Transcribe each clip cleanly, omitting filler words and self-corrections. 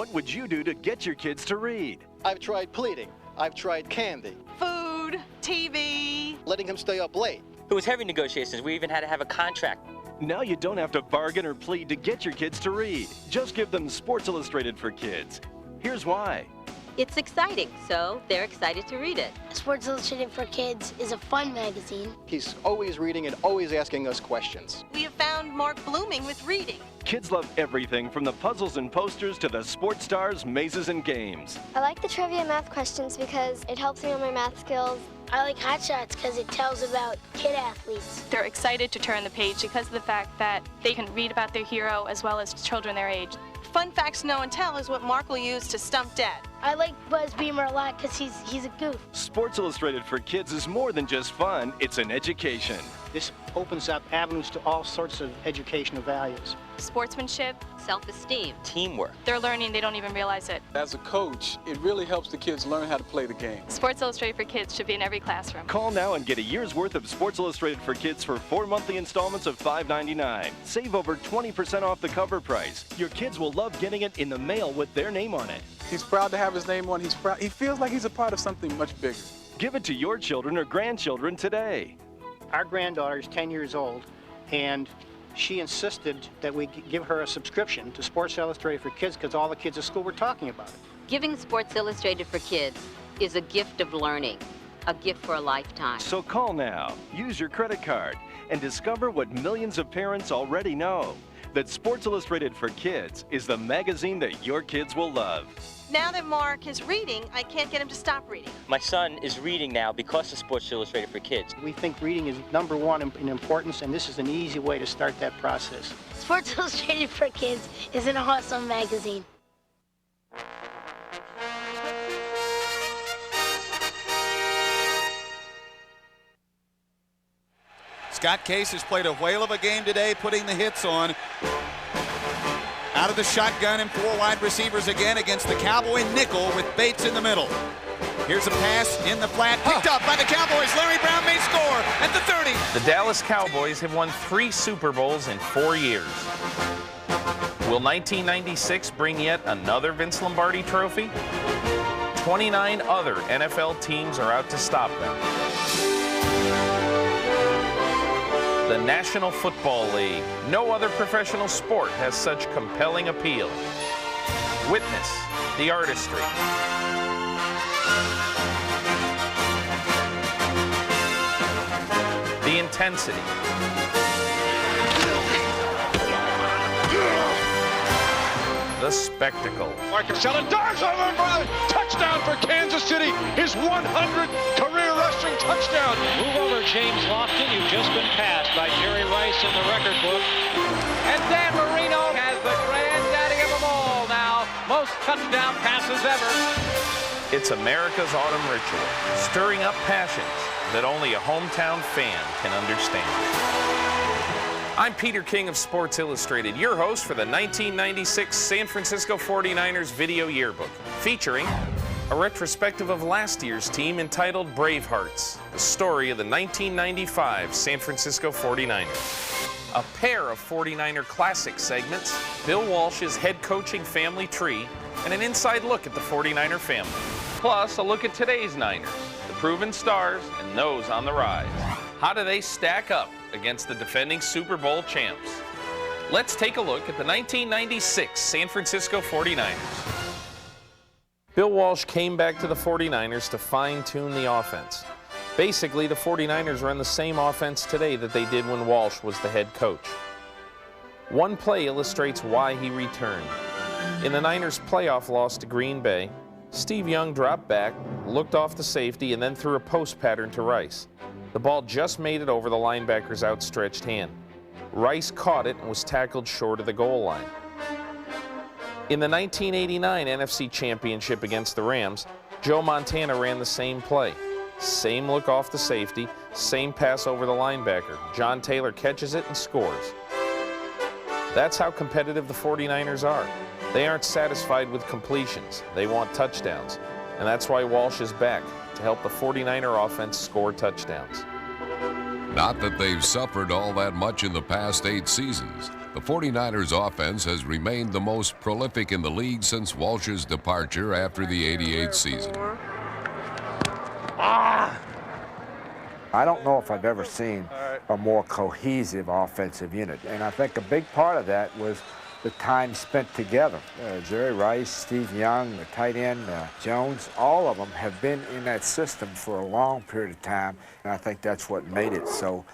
What would you do to get your kids to read? I've tried pleading. I've tried candy. Food, TV. Letting him stay up late. It was heavy negotiations. We even had to have a contract. Now you don't have to bargain or plead to get your kids to read. Just give them Sports Illustrated for Kids. Here's why. It's exciting, so they're excited to read it. Sports Illustrated for Kids is a fun magazine. He's always reading and always asking us questions. We have found Mark blooming with reading. Kids love everything from the puzzles and posters to the sports stars, mazes, and games. I like the trivia math questions because it helps me on my math skills. I like Hot Shots because it tells about kid athletes. They're excited to turn the page because of the fact that they can read about their hero as well as children their age. Fun Facts Know and Tell is what Mark will use to stump Dad. I like Buzz Beamer a lot because he's a goof. Sports Illustrated for Kids is more than just fun, it's an education. This opens up avenues to all sorts of educational values. Sportsmanship, Self-esteem. Teamwork. they're learning, they don't even realize it. As a coach, it really helps the kids learn how to play the game. Sports Illustrated for Kids should be in every classroom. Call now and get a year's worth of Sports Illustrated for Kids for 4 monthly installments of $5.99. Save over 20% off the cover price. Your kids will love getting it in the mail with their name on it. He's proud to have his name on. He feels like he's a part of something much bigger. Give it to your children or grandchildren today. Our granddaughter is 10 years old, and she insisted that we give her a subscription to Sports Illustrated for Kids because all the kids at school were talking about it. Giving Sports Illustrated for Kids is a gift of learning, a gift for a lifetime. So call now, use your credit card, and discover what millions of parents already know, that Sports Illustrated for Kids is the magazine that your kids will love. Now that Mark is reading, I can't get him to stop reading. My son is reading now because of Sports Illustrated for Kids. We think reading is #1 in importance, and this is an easy way to start that process. Sports Illustrated for Kids is an awesome magazine. Scott Case has played a whale of a game today, putting the hits on. Out of the shotgun and 4 wide receivers again against the Cowboy nickel with Bates in the middle. Here's a pass in the flat, picked up by the Cowboys. Larry Brown may score at the 30. The Dallas Cowboys have won 3 Super Bowls in 4 years. Will 1996 bring yet another Vince Lombardi trophy? 29 other NFL teams are out to stop them. The National Football League. No other professional sport has such compelling appeal. Witness the artistry. The intensity. The spectacle. Marcus Allen dives over for a touchdown for Kansas City. His 100th career rushing touchdown. Move over, James Lofton. You've just been passed by Jerry Rice in the record book. And Dan Marino has the granddaddy of them all now. Most touchdown passes ever. It's America's autumn ritual, stirring up passions that only a hometown fan can understand. I'm Peter King of Sports Illustrated, your host for the 1996 San Francisco 49ers Video Yearbook, featuring a retrospective of last year's team entitled Bravehearts, the story of the 1995 San Francisco 49ers. A pair of 49er classic segments, Bill Walsh's head coaching family tree, and an inside look at the 49er family. Plus, a look at today's Niners, the proven stars and those on the rise. How do they stack up against the defending Super Bowl champs? Let's take a look at the 1996 San Francisco 49ers. Bill Walsh came back to the 49ers to fine-tune the offense. Basically, the 49ers run the same offense today that they did when Walsh was the head coach. One play illustrates why he returned. In the Niners' playoff loss to Green Bay, Steve Young dropped back, looked off the safety, and then threw a post pattern to Rice. The ball just made it over the linebacker's outstretched hand. Rice caught it and was tackled short of the goal line. In the 1989 NFC Championship against the Rams, Joe Montana ran the same play. Same look off the safety, same pass over the linebacker. John Taylor catches it and scores. That's how competitive the 49ers are. They aren't satisfied with completions. They want touchdowns. And that's why Walsh is back, to help the 49er offense score touchdowns. Not that they've suffered all that much in the past 8 seasons. The 49ers offense has remained the most prolific in the league since Walsh's departure after the '88 season. I don't know if I've ever seen a more cohesive offensive unit, and I think a big part of that was the time spent together. Jerry Rice, Steve Young, the tight end, Jones, all of them have been in that system for a long period of time, and I think that's what made it so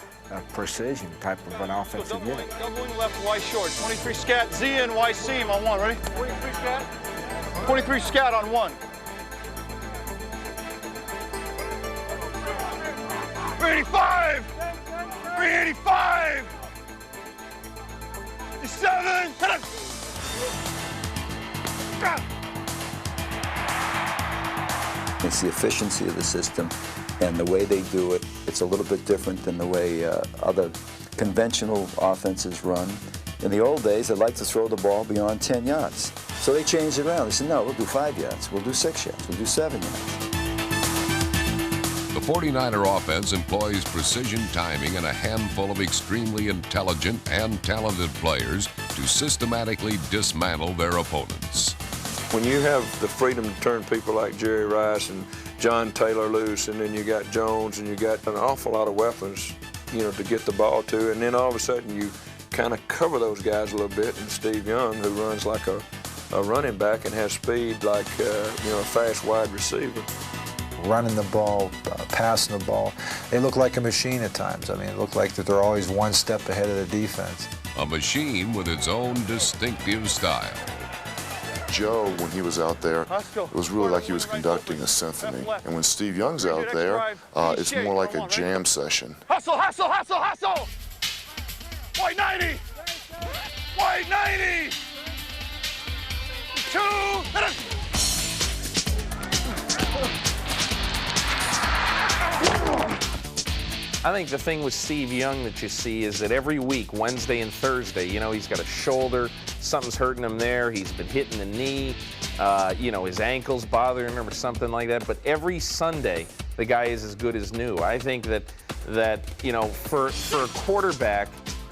precision type of an offensive unit. Doubling left, Y short. 23 scat, Z and Y seam on one. Ready? 23 scat. 23 scat on one. 385! 385! 57! It's the efficiency of the system and the way they do it. It's a little bit different than the way other conventional offenses run. In the old days, they liked to throw the ball beyond 10 yards. So they changed it around. They said, no, we'll do 5 yards, we'll do 6 yards, we'll do 7 yards. The 49er offense employs precision timing and a handful of extremely intelligent and talented players to systematically dismantle their opponents. When you have the freedom to turn people like Jerry Rice and John Taylor loose, and then you got Jones, and you got an awful lot of weapons, you know, to get the ball to, and then all of a sudden you kind of cover those guys a little bit, and Steve Young, who runs like a running back and has speed like, you know, a fast wide receiver. Running the ball, passing the ball. They look like a machine at times. I mean, it looked like that they're always one step ahead of the defense. A machine with its own distinctive style. Joe, when he was out there, it was really like he was conducting a symphony. And when Steve Young's out there, it's more like a jam session. Hustle, hustle, hustle, hustle! White 90! White 90! 2! I think the thing with Steve Young that you see is that every week, Wednesday and Thursday, you know, he's got a shoulder, something's hurting him there, he's been hitting the knee, you know, his ankle's bothering him or something like that, but every Sunday, the guy is as good as new. I think that you know, for a quarterback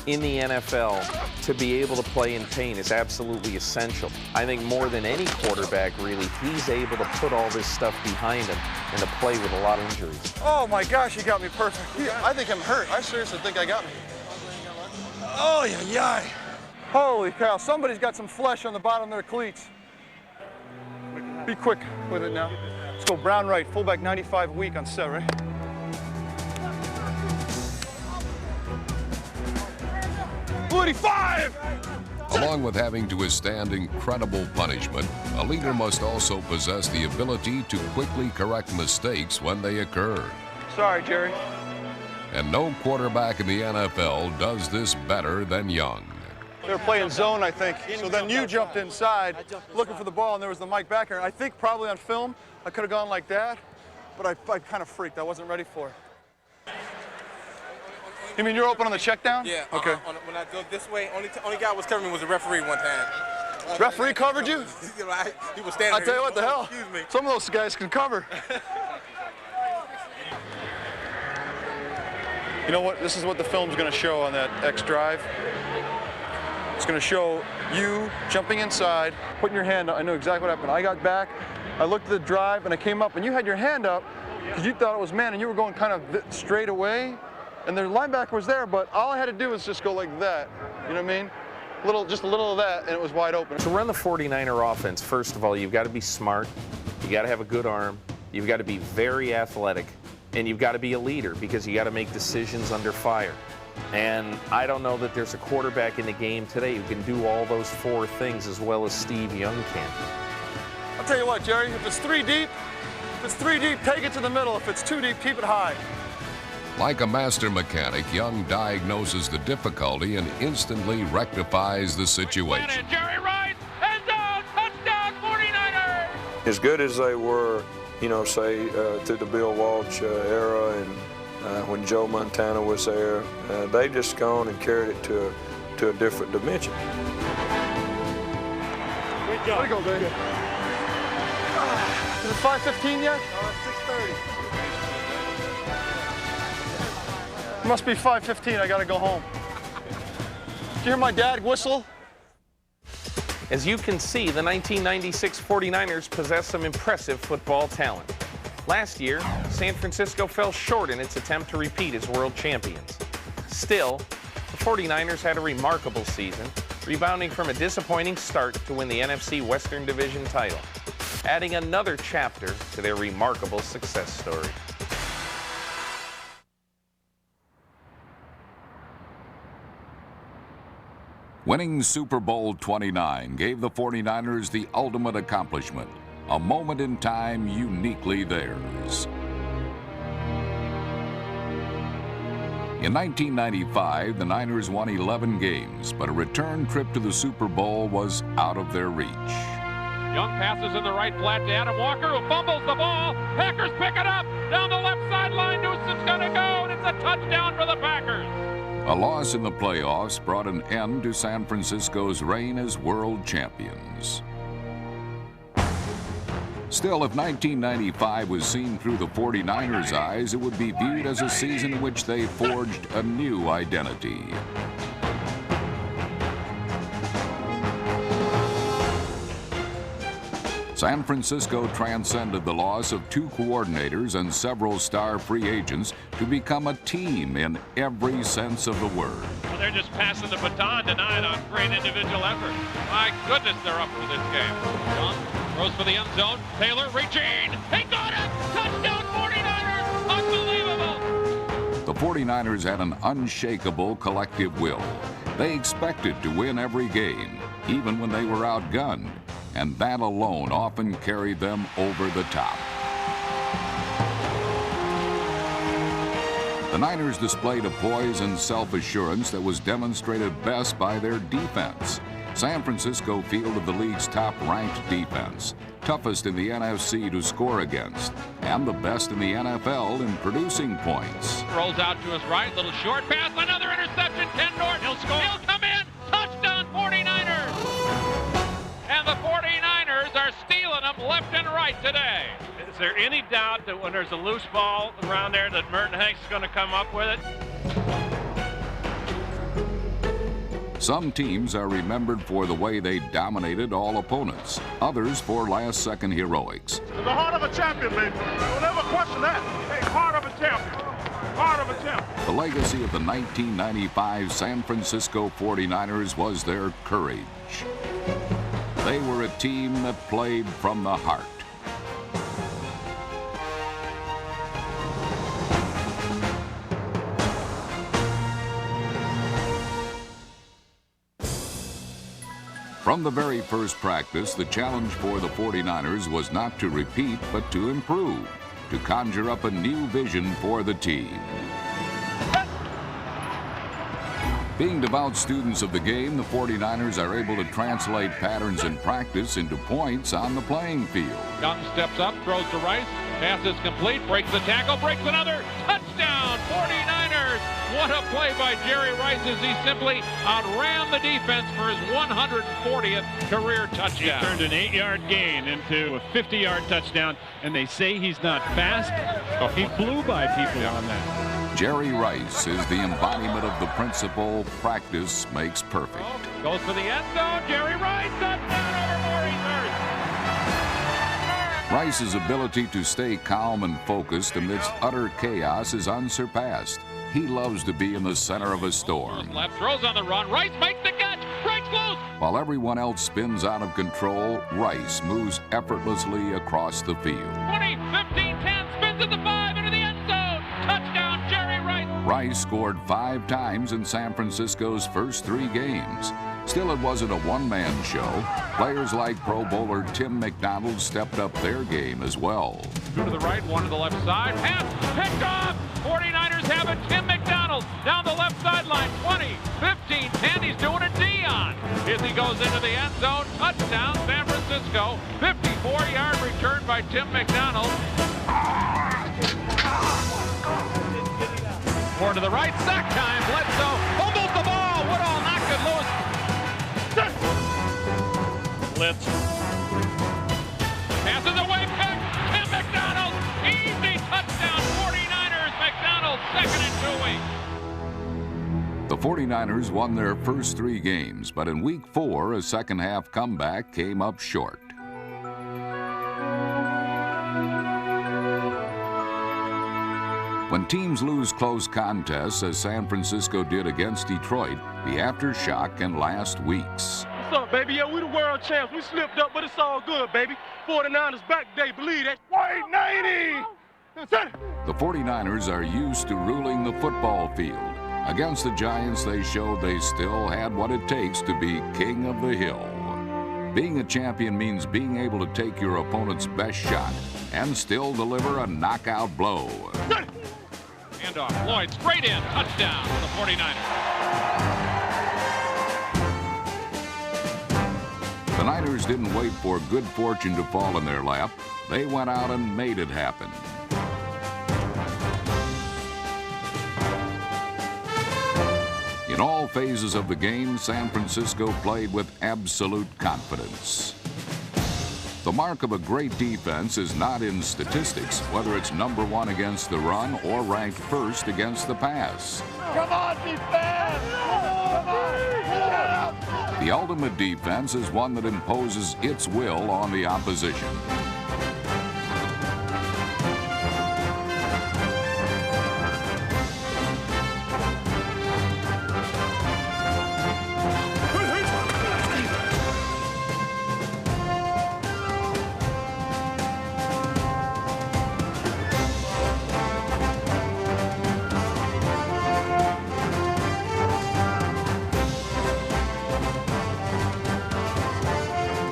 in the NFL to be able to play in pain is absolutely essential. I think more than any quarterback, really, he's able to put all this stuff behind him and to play with a lot of injuries. Oh my gosh, he got me perfect. I think I'm hurt. I seriously think I got me. Oh, yeah. Holy cow, somebody's got some flesh on the bottom of their cleats. Be quick with it now. Let's go Brown right, fullback 95 weak on set, right? Along with having to withstand incredible punishment, a leader must also possess the ability to quickly correct mistakes when they occur. Sorry, Jerry. And no quarterback in the NFL does this better than Young. They were playing zone, I think. So then you jumped inside looking for the ball, and there was the Mike back here. I think probably on film, I could have gone like that, but I kind of freaked. I wasn't ready for it. You mean you're open on the check down? Yeah. Okay. When I go this way, only guy was covering me was the referee one time. Referee covered you? He was standing. I tell you what, the hell. Excuse me. Some of those guys can cover. You know what? This is what the film's going to show on that X drive. It's going to show you jumping inside, putting your hand up. I know exactly what happened. I got back, I looked at the drive, and I came up, and you had your hand up because you thought it was man, and you were going kind of straight away. And the linebacker was there, but all I had to do was just go like that. You know what I mean? Just a little of that, and it was wide open. To run the 49er offense, first of all, you've got to be smart. You got to have a good arm. You've got to be very athletic, and you've got to be a leader because you got to make decisions under fire. And I don't know that there's a quarterback in the game today who can do all those four things as well as Steve Young can. I'll tell you what, Jerry. If it's 3 deep, take it to the middle. If it's 2 deep, keep it high. Like a master mechanic, Young diagnoses the difficulty and instantly rectifies the situation. Jerry Rice, end zone, touchdown, 49ers! As good as they were, you know, say through the Bill Walsh era and when Joe Montana was there, they just gone and carried it to a different dimension. Great job. Way to go, baby. Is it 5:15 yet? 6:30. Must be 5:15. I gotta go home. you hear my dad whistle? As you can see, the 1996 49ers possess some impressive football talent. Last year, San Francisco fell short in its attempt to repeat as world champions. Still, the 49ers had a remarkable season, rebounding from a disappointing start to win the NFC Western Division title, adding another chapter to their remarkable success story. Winning Super Bowl 29 gave the 49ers the ultimate accomplishment, a moment in time uniquely theirs. In 1995, the Niners won 11 games, but a return trip to the Super Bowl was out of their reach. Young passes in the right flat to Adam Walker, who fumbles the ball. Packers pick it up. Down the left sideline, Newsom's going to go, and it's a touchdown for the Packers. A loss in the playoffs brought an end to San Francisco's reign as world champions. Still, if 1995 was seen through the 49ers' eyes, it would be viewed as a season in which they forged a new identity. San Francisco transcended the loss of 2 coordinators and several star free agents to become a team in every sense of the word. Well, they're just passing the baton tonight on great individual effort. My goodness, they're up for this game. Young throws for the end zone. Taylor reaching. He got it! Touchdown 49ers! Unbelievable! The 49ers had an unshakable collective will. They expected to win every game, even when they were outgunned, and that alone often carried them over the top. The Niners displayed a poise and self-assurance that was demonstrated best by their defense. San Francisco fielded the league's top-ranked defense, toughest in the NFC to score against, and the best in the NFL in producing points. Rolls out to his right, little short pass, another interception, Ken Norton. He'll score. He'll come in. Touchdown 49ers! And the 49ers are stealing them left and right today. Is there any doubt that when there's a loose ball around there that Merton Hanks is going to come up with it? Some teams are remembered for the way they dominated all opponents, others for last-second heroics. The heart of a champion, baby. Don't ever question that. Hey, heart of a champion. Heart of a champion. The legacy of the 1995 San Francisco 49ers was their courage. They were a team that played from the heart. From the very first practice, the challenge for the 49ers was not to repeat, but to improve, to conjure up a new vision for the team. Being devout students of the game, the 49ers are able to translate patterns in practice into points on the playing field. Young steps up, throws to Rice, pass is complete, breaks the tackle, breaks another, touchdown 49ers! What a play by Jerry Rice as he simply outran the defense for his 140th career touchdown. He turned an 8-yard gain into a 50-yard touchdown, and they say he's not fast. He flew by people on that. Jerry Rice is the embodiment of the principle, practice makes perfect. Goes for the end zone, Jerry Rice, touchdown over Maurice. Rice's ability to stay calm and focused amidst utter chaos is unsurpassed. He loves to be in the center of a storm. Left throws on the run, Rice makes the catch, breaks loose. While everyone else spins out of control, Rice moves effortlessly across the field. 20, 15, 10, spins at the 5, into the end zone. Touchdown, Jerry Rice. Rice scored 5 times in San Francisco's first 3 games. Still, it wasn't a one-man show. Players like Pro Bowler Tim McDonald stepped up their game as well. 2 to the right, 1 to the left side. Pass picked off. 49ers have it. Tim McDonald down the left sideline. 20, 15, 10. He's doing a Dion. As he goes into the end zone. Touchdown, San Francisco. 54-yard return by Tim McDonald. 4 to the right. Sack time. Bledsoe fumbles the ball. Woodall knocked it loose. Blitz. Passes away, pick. Tim McDonald. Easy touchdown, 49ers. McDonald, 2nd and 2 weeks. The The 49ers won their first 3 games, but in Week 4, a second-half comeback came up short. When teams lose close contests, as San Francisco did against Detroit, the aftershock can last weeks. What's up, baby? Yeah, we the world champs. We slipped up, but it's all good, baby. 49ers back today, believe that. White 90! The 49ers are used to ruling the football field. Against the Giants, they showed they still had what it takes to be king of the hill. Being a champion means being able to take your opponent's best shot and still deliver a knockout blow. Handoff, Lloyd straight in, touchdown for the 49ers. The Niners didn't wait for good fortune to fall in their lap. They went out and made it happen. In all phases of the game, San Francisco played with absolute confidence. The mark of a great defense is not in statistics, whether it's number 1 against the run or ranked first against the pass. Come on, defense! Come on! The ultimate defense is one that imposes its will on the opposition.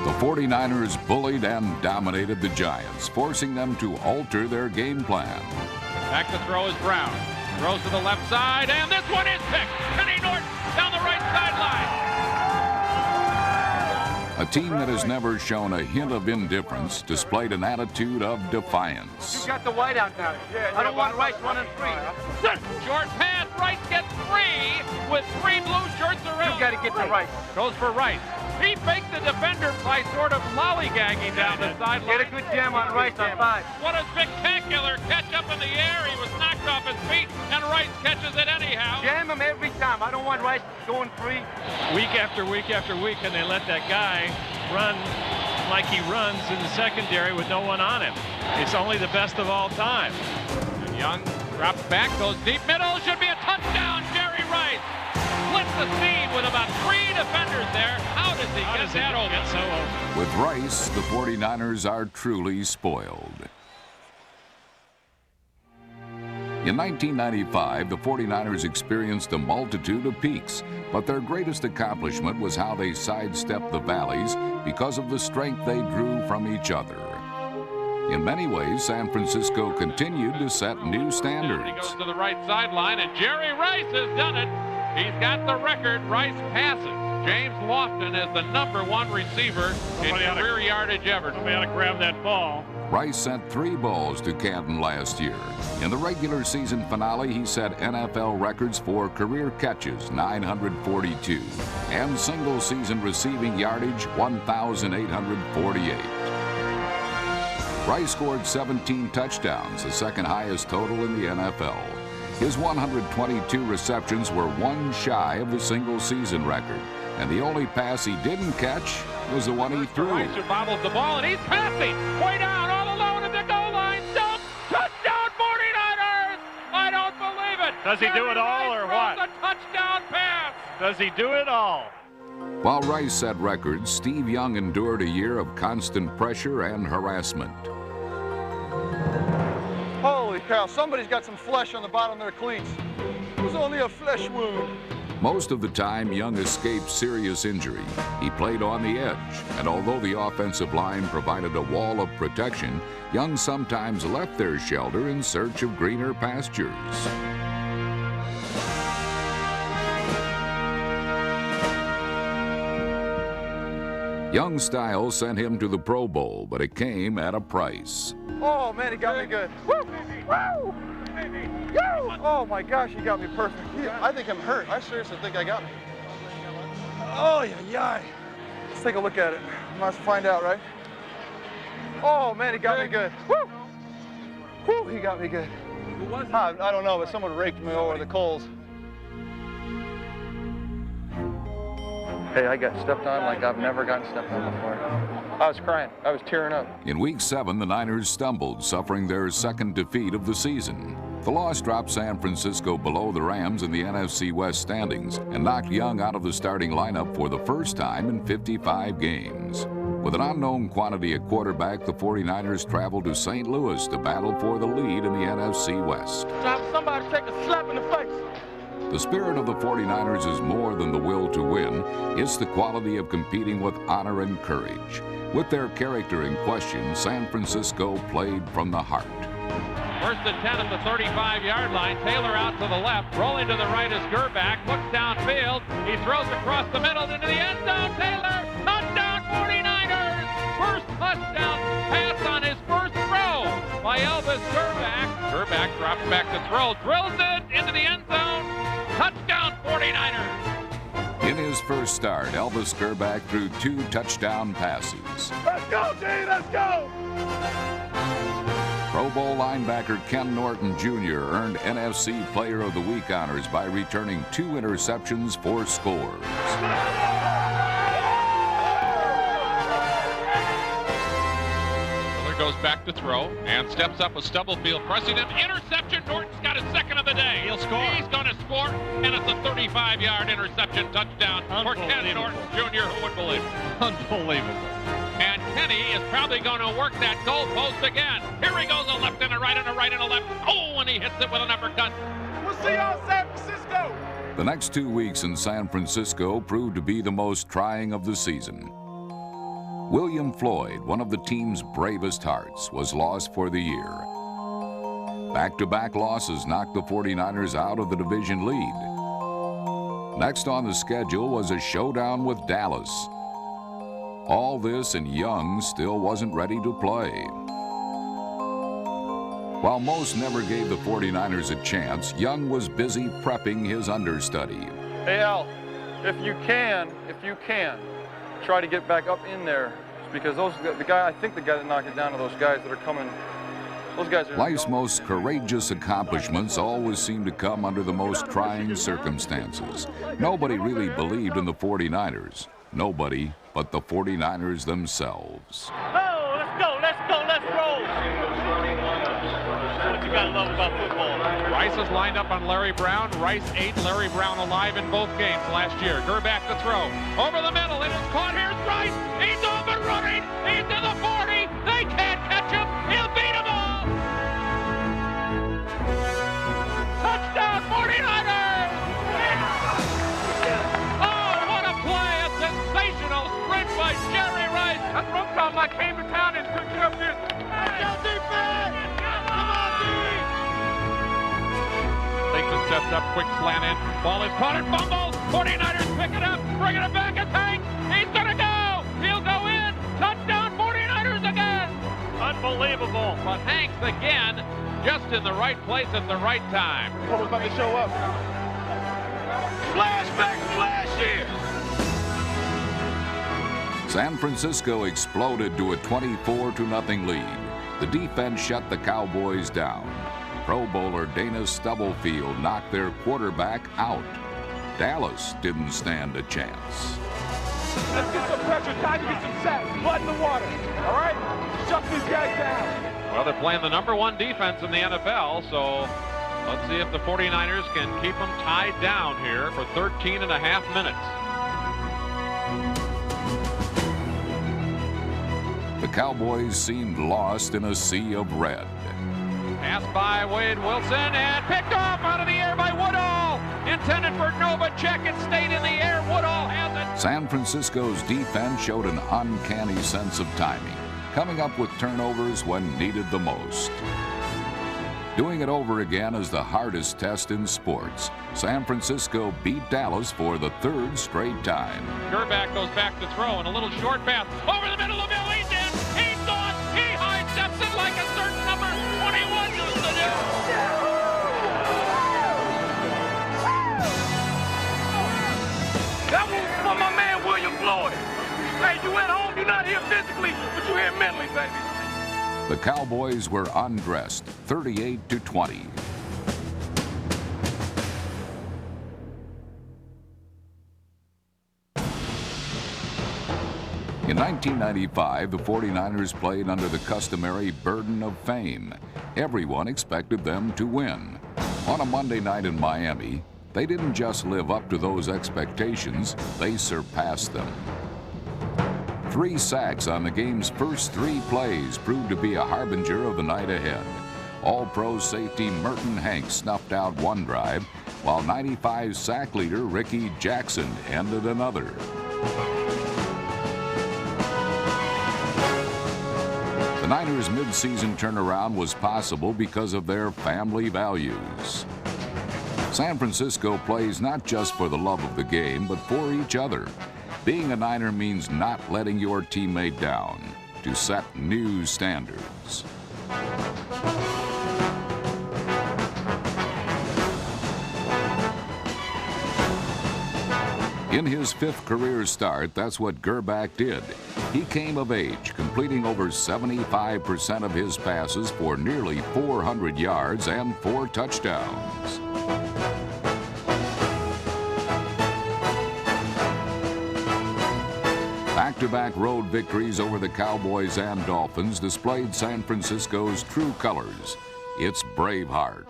The 49ers bullied and dominated the Giants, forcing them to alter their game plan. Back to throw is Brown. Throws to the left side, and this one is picked. Kenny Norton down the right sideline. A team that has never shown a hint of indifference displayed an attitude of defiance. You got the white out now. I don't want Rice running free. Short pass, Rice gets free with 3 blue shirts around. You got to get to Rice. Goes for Rice. He faked the defender by sort of lollygagging down the sideline. Get a good jam on Rice on 5. What a spectacular catch up in the air. He was knocked off his feet, and Rice catches it anyhow. Jam him every time. I don't want Rice going free. Week after week after week, and they let that guy run like he runs in the secondary with no one on him. It's only the best of all time. Young drops back, goes deep middle, should be a touchdown. Jerry Rice splits the seam with about 3 defenders there. How does he get that over? With Rice, the 49ers are truly spoiled. In 1995, the 49ers experienced a multitude of peaks, but their greatest accomplishment was how they sidestepped the valleys because of the strength they drew from each other. In many ways, San Francisco continued to set new standards. He goes to the right sideline, and Jerry Rice has done it. He's got the record. Rice passes. James Lofton is the #1 receiver in career yardage ever. Somebody ought to grab that ball. Rice sent 3 balls to Canton last year. In the regular season finale, he set NFL records for career catches, 942, and single-season receiving yardage, 1,848. Rice scored 17 touchdowns, the second highest total in the NFL. His 122 receptions were 1 shy of the single-season record, and the only pass he didn't catch was the one he threw. Rice bobbles the ball, and he's passing way down, all alone at the goal line. Dump, touchdown 49ers! I don't believe it. Does he do it all or what? A touchdown pass. Does he do it all? While Rice set records, Steve Young endured a year of constant pressure and harassment. Holy cow, somebody's got some flesh on the bottom of their cleats. It was only a flesh wound. Most of the time, Young escaped serious injury. He played on the edge, and although the offensive line provided a wall of protection, Young sometimes left their shelter in search of greener pastures. Young's style sent him to the Pro Bowl, but it came at a price. Oh, man, he got me good. Woo! Woo! Oh, my gosh, he got me perfect. I think I'm hurt. I seriously think I got me. Oh, yeah. Let's take a look at it. Let's find out, right? Oh, man, he got me good. Woo! Woo, he got me good. Who was it? I don't know, but someone raked me over the coals. Hey, I got stepped on like I've never gotten stepped on before. I was crying. I was tearing up. In Week 7, the Niners stumbled, suffering their second defeat of the season. The loss dropped San Francisco below the Rams in the NFC West standings and knocked Young out of the starting lineup for the first time in 55 games. With an unknown quantity at quarterback, the 49ers traveled to St. Louis to battle for the lead in the NFC West. Time for somebody to take a slap in the face. The spirit of the 49ers is more than the will to win. It's the quality of competing with honor and courage. With their character in question, San Francisco played from the heart. First and 10 at the 35-yard line. Taylor out to the left. Rolling to the right is Gerback. Looks downfield. He throws across the middle into the end zone. Taylor, touchdown 49ers! First touchdown pass on his first throw by Elvis Gerback. Gerback drops back to throw. Drills it into the end zone. Touchdown 49ers! In his first start, Elvis Gerback threw 2 touchdown passes. Let's go, D! Let's go! Pro Bowl linebacker Ken Norton Jr. earned NFC Player of the Week honors by returning 2 interceptions for scores. Miller goes back to throw and steps up with Stubblefield pressing him. Interception. Norton's got his second of the day. He'll score. He's going to score, and it's a 35-yard interception touchdown for Ken Norton Jr. Who would believe it? Unbelievable. And Kenny is probably going to work that goal post again. Here he goes, a left and a right and a right and a left. Oh, and he hits it with an uppercut. We'll see y'all in San Francisco. The next 2 weeks in San Francisco proved to be the most trying of the season. William Floyd, one of the team's bravest hearts, was lost for the year. Back-to-back losses knocked the 49ers out of the division lead. Next on the schedule was a showdown with Dallas. All this, and Young still wasn't ready to play. While most never gave the 49ers a chance, Young was busy prepping his understudy. Hey, Al, if you can, try to get back up in there. Because the guy that knocked it down are those guys that are coming. Those guys are. Life's most courageous accomplishments always seem to come under the most trying circumstances. Nobody really believed in the 49ers. Nobody but the 49ers themselves. Oh, let's roll. What you gotta love about football? Rice is lined up on Larry Brown. Rice ate Larry Brown alive in both games last year. Gerback to throw. Over the middle. It is caught. Here's Rice. He's off and running. He's to the 40. They can't catch him. He'll beat them all. Touchdown 49ers! Oh, what a play. A sensational sprint by Jerry Rice. That's what I'm talking about. Came to town and took care of this. Go defense! Come on, D! Lakeman sets up, quick slant in. Ball is caught and fumbled. 49ers pick it up, bringing it back. It's Hanks. He's going to go. He'll go in. Touchdown 49ers again. Unbelievable. But Hanks again, just in the right place at the right time. What was about to show up? Flashback from last year. San Francisco exploded to a 24-0 lead. The defense shut the Cowboys down. Pro Bowler Dana Stubblefield knocked their quarterback out. Dallas didn't stand a chance. Let's get some pressure. Time to get some sacks. Blood in the water. All right? Shut these guys down. Well, they're playing the #1 defense in the NFL, so let's see if the 49ers can keep them tied down here for 13 and a half minutes. The Cowboys seemed lost in a sea of red. Pass by Wade Wilson and picked off out of the air by Woodall. Intended for Novacek. It stayed in the air. Woodall has it. San Francisco's defense showed an uncanny sense of timing, coming up with turnovers when needed the most. Doing it over again is the hardest test in sports. San Francisco beat Dallas for the 3rd straight time. Gerback goes back to throw and a little short pass over the middle of the mill. He's in. He's gone. He high steps it like a certain number 21 used to do. That was for my man William Floyd. Hey, you at home, you're not here physically, but you're here mentally, baby. The Cowboys were undressed, 38-20. 1995, the 49ers played under the customary burden of fame. Everyone expected them to win. On a Monday night in Miami, they didn't just live up to those expectations, they surpassed them. 3 sacks on the game's first 3 plays proved to be a harbinger of the night ahead. All-Pro safety Merton Hanks snuffed out one drive, while 95 sack leader Ricky Jackson ended another. The Niners' mid-season turnaround was possible because of their family values. San Francisco plays not just for the love of the game, but for each other. Being a Niner means not letting your teammate down, to set new standards. In his 5th career start, that's what Gerbach did. He came of age, completing over 75% of his passes for nearly 400 yards and 4 touchdowns. Back-to-back road victories over the Cowboys and Dolphins displayed San Francisco's true colors. It's Braveheart.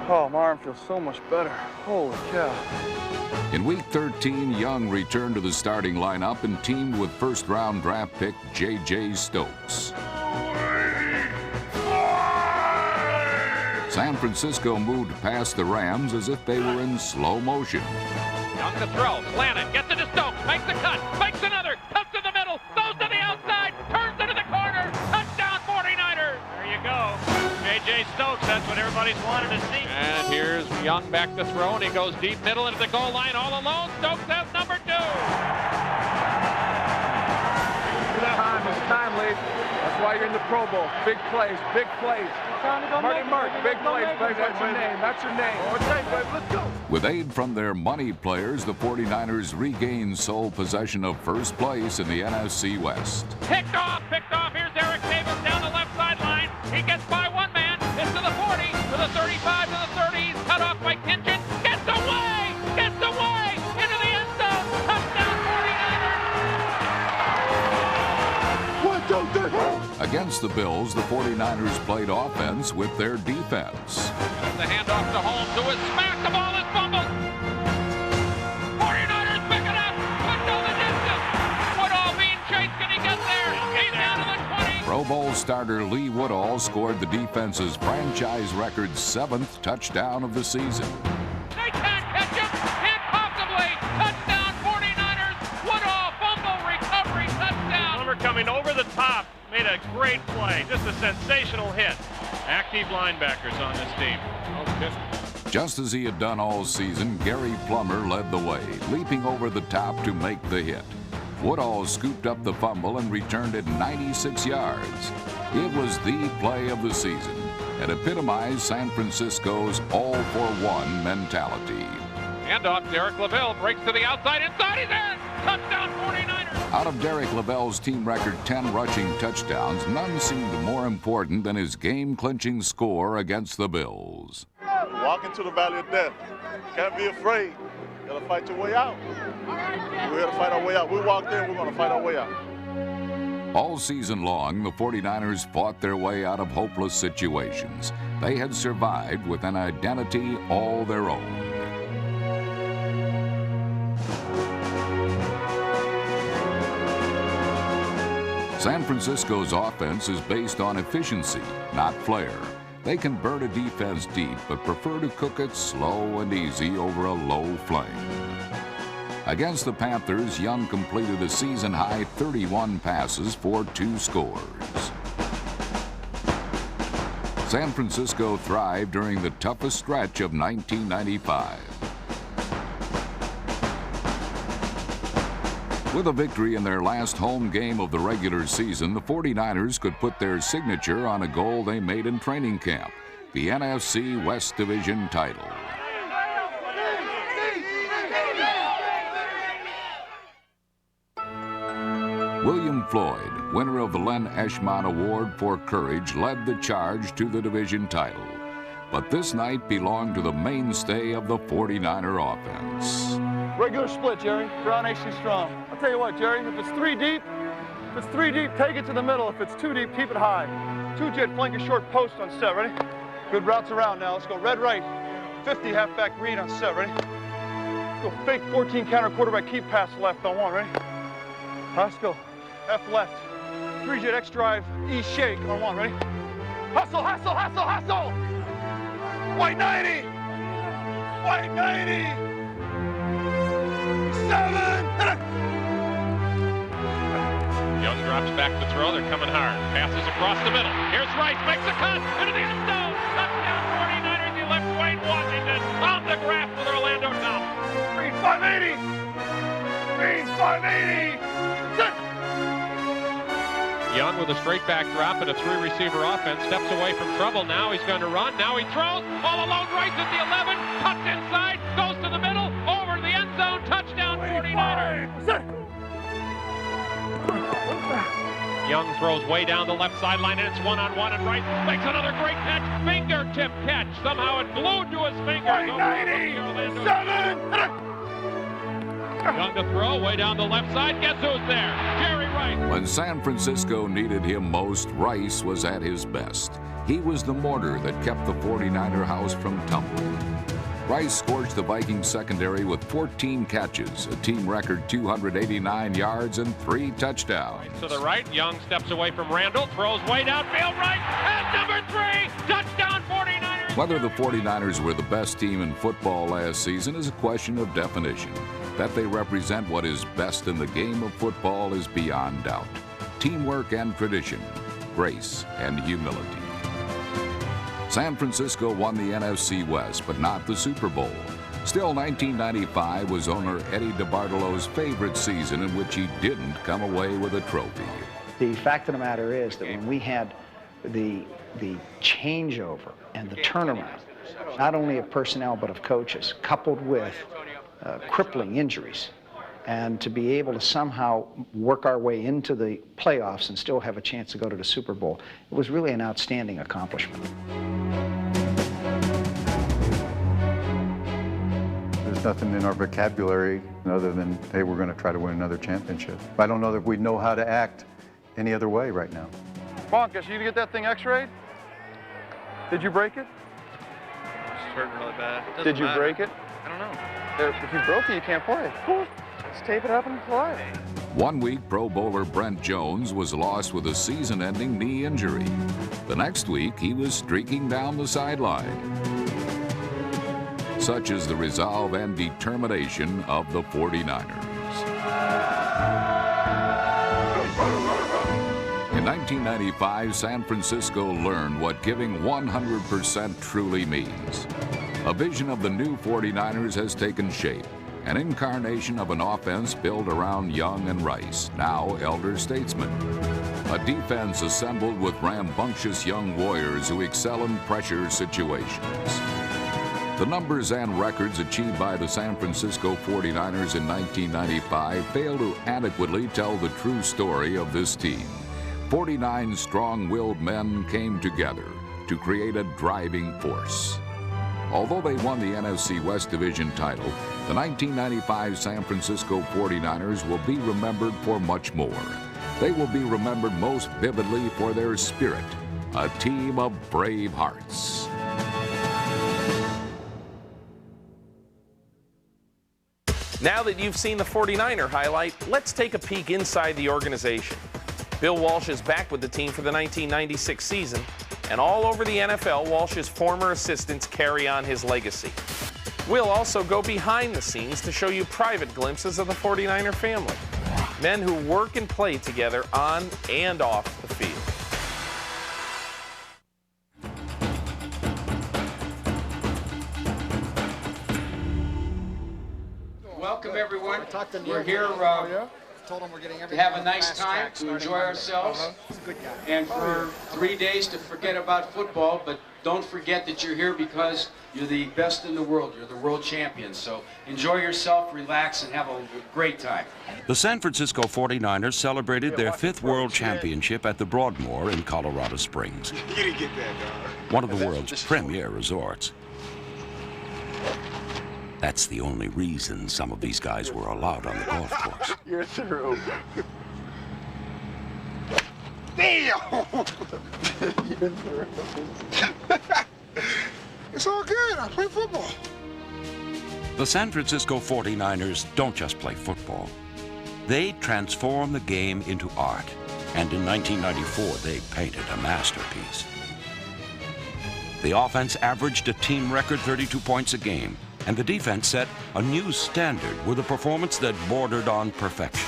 Oh, my arm feels so much better. Holy cow. In Week 13, Young returned to the starting lineup and teamed with first-round draft pick J.J. Stokes. San Francisco moved past the Rams as if they were in slow motion. Young to throw, slanted, gets it to Stokes, makes a cut, makes another, cuts to the middle, goes to the outside, turns into the corner, touchdown 49ers. There you go. J.J. Stokes, that's what everybody's wanted to see. And here's Young back to throw, and he goes deep middle into the goal line all alone. Stokes has number 2. It's timely. That's why you're in the Pro Bowl. Big plays, big plays. Mark, big plays, baby. That's your name. That's your name. Okay, baby, let's go. With aid from their money players, the 49ers regained sole possession of first place in the NFC West. Picked off. Here's Eric Davis down the left sideline. He gets by one man. It's to the 40, to the 35, to the 30. He's cut off by Kinchin. Gets away into the end zone. Touchdown 49ers. 1, 2, 3. Against the Bills, the 49ers played offense with their defense. And the handoff to Holmes, who is smacked. The ball is fumbled. 49ers pick it up. Into the distance. Woodall being chased. Can he get there? He's down to the 20. Pro Bowl starter Lee Woodall scored the defense's franchise record 7th touchdown of the season. They can't catch him. Can't possibly. Touchdown 49ers. Woodall fumble recovery touchdown. Plummer coming over the top. Made a great play. Just a sensational hit. Active linebackers on this team. Okay. Just as he had done all season, Gary Plummer led the way, leaping over the top to make the hit. Woodall scooped up the fumble and returned it 96 yards. It was the play of the season and epitomized San Francisco's all-for-one mentality. Handoff, Derek Lavelle breaks to the outside, inside, he's in! Touchdown 49ers! Out of Derek Lavelle's team record 10 rushing touchdowns, none seemed more important than his game-clinching score against the Bills. Walk into the valley of death. Can't be afraid. You gotta fight your way out. We're gonna fight our way out. We walked in, we're gonna fight our way out. All season long, the 49ers fought their way out of hopeless situations. They had survived with an identity all their own. San Francisco's offense is based on efficiency, not flair. They can burn a defense deep, but prefer to cook it slow and easy over a low flame. Against the Panthers, Young completed a season-high 31 passes for 2 scores. San Francisco thrived during the toughest stretch of 1995. With a victory in their last home game of the regular season, the 49ers could put their signature on a goal they made in training camp, the NFC West Division title. William Floyd, winner of the Len Eshmont Award for Courage, led the charge to the division title. But this night belonged to the mainstay of the 49er offense. Regular split, Jerry. Brown AC strong. I'll tell you what, Jerry, if it's 3 deep, take it to the middle. If it's 2 deep, keep it high. 2-jet flank a short post on set, ready? Good routes around now. Let's go red right. 50 halfback read on set, ready? Let's go fake 14 counter quarterback keep pass left on 1, ready? Let's go F left. 3-jet X drive E shake on 1, ready? Hustle, hustle, hustle, hustle! White 90! White 90! 7! Young drops back to throw. They're coming hard. Passes across the middle. Here's Rice. Makes a cut. Into the end zone. Touchdown 49ers. He left Wayne Washington on the grass with Orlando Thomas. Green 580. Green 580. Young with a straight back drop and a 3-receiver offense. Steps away from trouble. Now he's going to run. Now he throws. All alone. Rice at the 11. Cuts inside. Goes to the middle. Over the end zone. Touchdown 49ers. Young throws way down the left sideline, and it's one-on-one, and Rice makes another great catch. Fingertip catch. Somehow it glued to his fingers. 97! Young to throw, way down the left side. Guess who's there? Jerry Rice. When San Francisco needed him most, Rice was at his best. He was the mortar that kept the 49er house from tumbling. Rice scorched the Vikings secondary with 14 catches, a team record 289 yards and 3 touchdowns. To the right, Young steps away from Randall, throws way downfield right, and number 3, touchdown 49ers. Whether the 49ers were the best team in football last season is a question of definition. That they represent what is best in the game of football is beyond doubt. Teamwork and tradition, grace and humility. San Francisco won the NFC West, but not the Super Bowl. Still, 1995 was owner Eddie DeBartolo's favorite season in which he didn't come away with a trophy. The fact of the matter is that when we had the changeover and the turnaround, not only of personnel but of coaches, coupled with crippling injuries, and to be able to somehow work our way into the playoffs and still have a chance to go to the Super Bowl, it was really an outstanding accomplishment. There's nothing in our vocabulary other than, hey, we're going to try to win another championship. I don't know that we know how to act any other way right now. Bonkus, you get that thing x-rayed? Did you break it? It's hurting really bad. Did you break it? I don't know. If you broke it, you can't play. Let's tape it up and play. 1 week, Pro Bowler Brent Jones was lost with a season-ending knee injury. The next week, he was streaking down the sideline. Such is the resolve and determination of the 49ers. In 1995, San Francisco learned what giving 100% truly means. A vision of the new 49ers has taken shape, an incarnation of an offense built around Young and Rice, now elder statesmen. A defense assembled with rambunctious young warriors who excel in pressure situations. The numbers and records achieved by the San Francisco 49ers in 1995 fail to adequately tell the true story of this team. 49 strong-willed men came together to create a driving force. Although they won the NFC West Division title, the 1995 San Francisco 49ers will be remembered for much more. They will be remembered most vividly for their spirit, a team of brave hearts. Now that you've seen the 49er highlight, let's take a peek inside the organization. Bill Walsh is back with the team for the 1996 season, and all over the NFL, Walsh's former assistants carry on his legacy. We'll also go behind the scenes to show you private glimpses of the 49er family, men who work and play together on and off the field. Welcome, everyone. We're here to have a nice time, to enjoy ourselves, and for 3 days to forget about football, but don't forget that you're here because you're the best in the world. You're the world champions. So enjoy yourself, relax, and have a great time. The San Francisco 49ers celebrated their 5th World Championship at the Broadmoor in Colorado Springs, You didn't get that, dog. one of the world's premier resorts. That's the only reason some of these guys were allowed on the golf course. You're through. Damn! You're through. It's all good. I play football. The San Francisco 49ers don't just play football. They transform the game into art. And in 1994, they painted a masterpiece. The offense averaged a team record 32 points a game, and the defense set a new standard with a performance that bordered on perfection.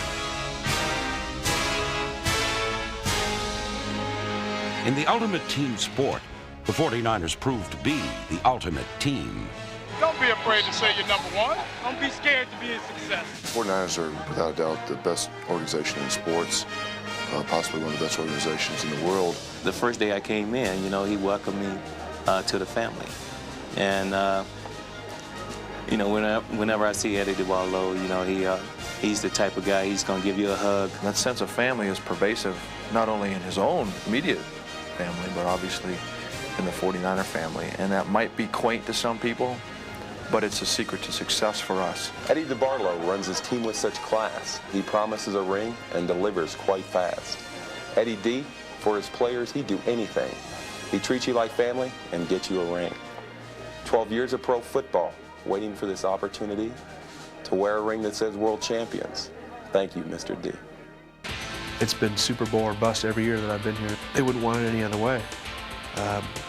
In the ultimate team sport, the 49ers proved to be the ultimate team. Don't be afraid to say you're number one. Don't be scared to be a success. 49ers are, without a doubt, the best organization in sports, possibly one of the best organizations in the world. The first day I came in, you know, he welcomed me to the family. And, you know, whenever I see Eddie DeBartolo, you know, he's the type of guy, he's going to give you a hug. That sense of family is pervasive, not only in his own immediate family, but obviously in the 49er family. And that might be quaint to some people, but it's a secret to success for us. Eddie DeBartolo runs his team with such class. He promises a ring and delivers quite fast. Eddie D, for his players, he'd do anything. He treats you like family and gets you a ring. 12 years of pro football, waiting for this opportunity to wear a ring that says World Champions. Thank you, Mr. D. It's been Super Bowl or bust every year that I've been here. They wouldn't want it any other way.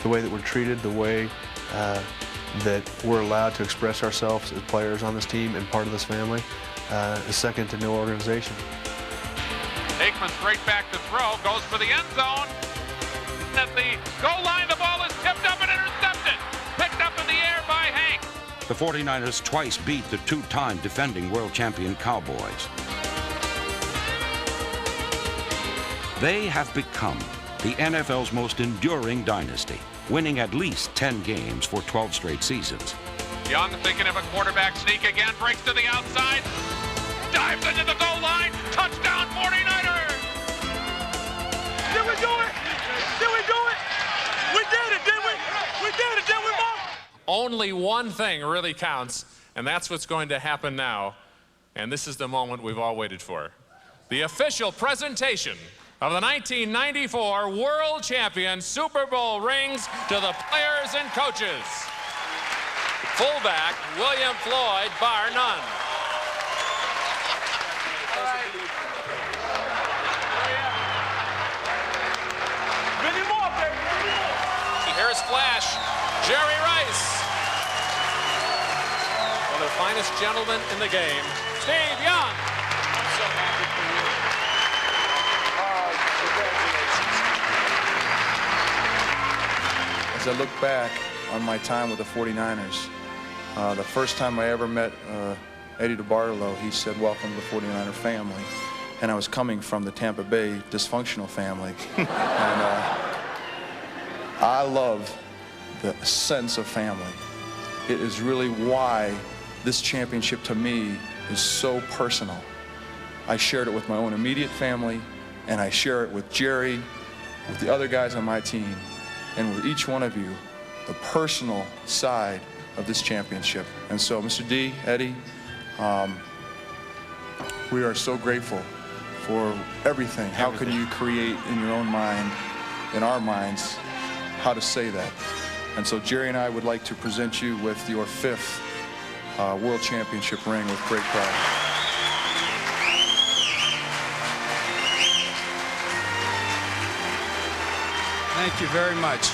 The way that we're treated, the way that we're allowed to express ourselves as players on this team and part of this family is second to no organization. Aikman straight back to throw, goes for the end zone. At the goal line, the ball is tipped up and intercepted. Picked up in the air by Hank. The 49ers twice beat the two-time defending world champion Cowboys. They have become the NFL's most enduring dynasty, winning at least 10 games for 12 straight seasons. Young thinking of a quarterback sneak again, breaks to the outside, dives into the goal line, touchdown 49ers! Did we do it? Did we do it? We did it, didn't we? We did it, didn't we, Mom? Only one thing really counts, and that's what's going to happen now. And this is the moment we've all waited for. The official presentation of the 1994 World Champion Super Bowl rings to the players and coaches. Fullback, William Floyd, bar none. Here's Flash, Jerry Rice. One of the finest gentlemen in the game, Steve Young. I'm so happy for you. As I look back on my time with the 49ers, the first time I ever met Eddie DeBartolo, he said, "Welcome to the 49er family." And I was coming from the Tampa Bay dysfunctional family. And I love the sense of family. It is really why this championship to me is so personal. I shared it with my own immediate family, and I share it with Jerry, with the other guys on my team, and with each one of you, the personal side of this championship. And so, Mr. D, Eddie, we are so grateful for everything. How can you create in your own mind, in our minds, how to say that? And so Jerry and I would like to present you with your 5th World Championship ring with great pride. Thank you very much.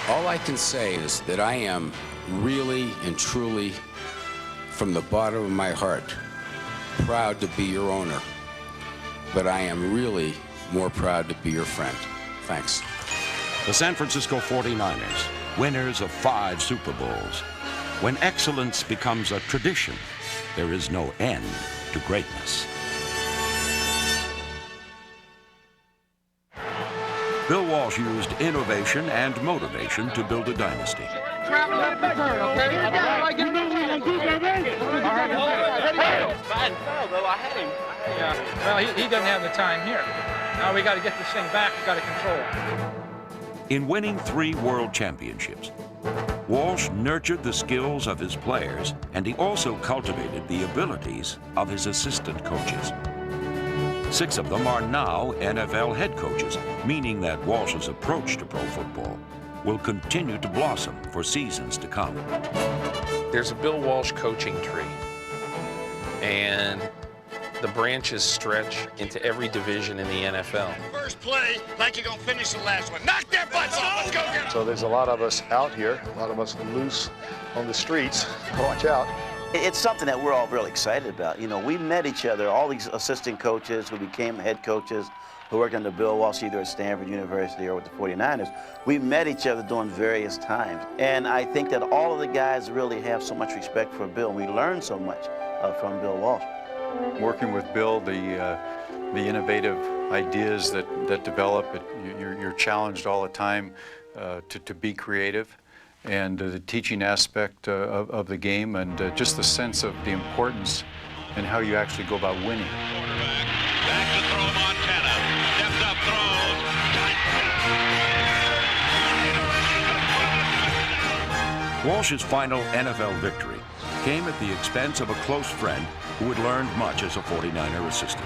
All I can say is that I am really and truly, from the bottom of my heart, proud to be your owner. But I am really more proud to be your friend. Thanks. The San Francisco 49ers, winners of 5 Super Bowls. When excellence becomes a tradition, there is no end to greatness. Bill Walsh used innovation and motivation to build a dynasty. Well, he doesn't have the time here. Now we got to get this thing back. We got to control it. In winning 3 world championships, Walsh nurtured the skills of his players, and he also cultivated the abilities of his assistant coaches. 6 of them are now NFL head coaches, meaning that Walsh's approach to pro football will continue to blossom for seasons to come. There's a Bill Walsh coaching tree, and the branches stretch into every division in the NFL. First play, like you're going to finish the last one. Knock their butts off. Let's go get them. So there's a lot of us out here, a lot of us loose on the streets. Watch out. It's something that we're all really excited about. You know, we met each other, all these assistant coaches who became head coaches, who worked under Bill Walsh either at Stanford University or with the 49ers. We met each other during various times. And I think that all of the guys really have so much respect for Bill. We learned so much from Bill Walsh. Working with Bill, the innovative ideas that develop, you're challenged all the time to be creative, and the teaching aspect of the game, and just the sense of the importance and how you actually go about winning. Back to throw Montana. Steps up, throws. Walsh's final NFL victory came at the expense of a close friend who had learned much as a 49er assistant.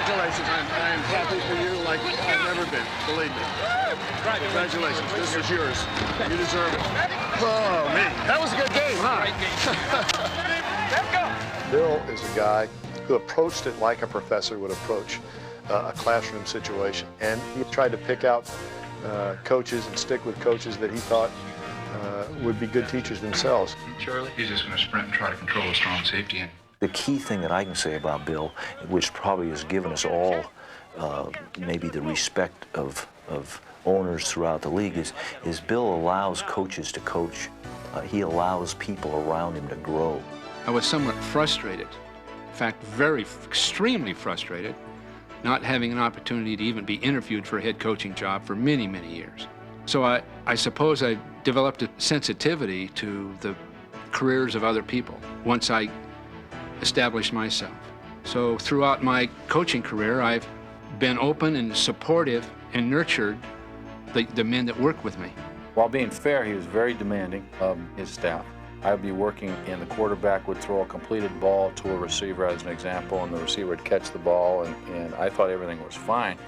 Congratulations. I am happy for you like I've never been, believe me. Congratulations. This is yours. You deserve it. Oh, me. That was a good game, huh? Bill is a guy who approached it like a professor would approach a classroom situation. And he tried to pick out coaches and stick with coaches that he thought would be good teachers themselves. Charlie, he's just going to sprint and try to control a strong safety end. The key thing that I can say about Bill, which probably has given us all maybe the respect of owners throughout the league, is Bill allows coaches to coach. He allows people around him to grow. I was somewhat frustrated, in fact, extremely frustrated, not having an opportunity to even be interviewed for a head coaching job for many, many years. So I suppose I developed a sensitivity to the careers of other people once I established myself. So throughout my coaching career, I've been open and supportive and nurtured the men that work with me. While being fair, he was very demanding of his staff. I would be working and the quarterback would throw a completed ball to a receiver as an example, and the receiver would catch the ball, and I thought everything was fine.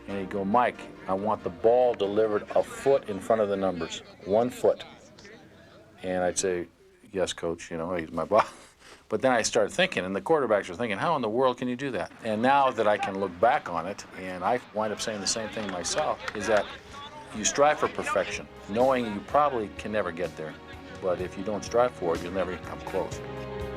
And he'd go, Mike, I want the ball delivered a foot in front of the numbers, 1 foot. And I'd say, yes, coach, you know, he's my boss. But then I started thinking, and the quarterbacks were thinking, how in the world can you do that? And now that I can look back on it, and I wind up saying the same thing myself, is that you strive for perfection, knowing you probably can never get there. But if you don't strive for it, you'll never come close.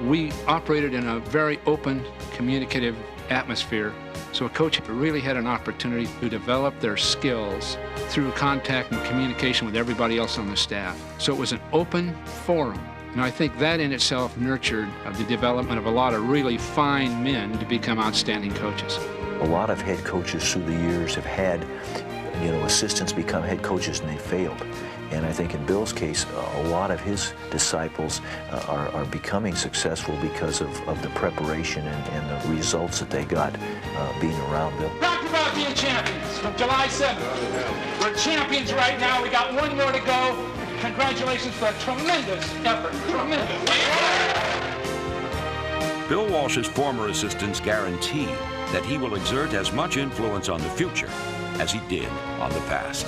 We operated in a very open, communicative atmosphere, so a coach really had an opportunity to develop their skills through contact and communication with everybody else on the staff. So it was an open forum. And I think that in itself nurtured the development of a lot of really fine men to become outstanding coaches. A lot of head coaches through the years have had, assistants become head coaches and they failed. And I think in Bill's case, a lot of his disciples are becoming successful because of the preparation and the results that they got being around Bill. Talk about being champions from July 7th. We're champions right now. We got one more to go. Congratulations for a tremendous effort. Tremendous. Bill Walsh's former assistants guarantee that he will exert as much influence on the future as he did on the past.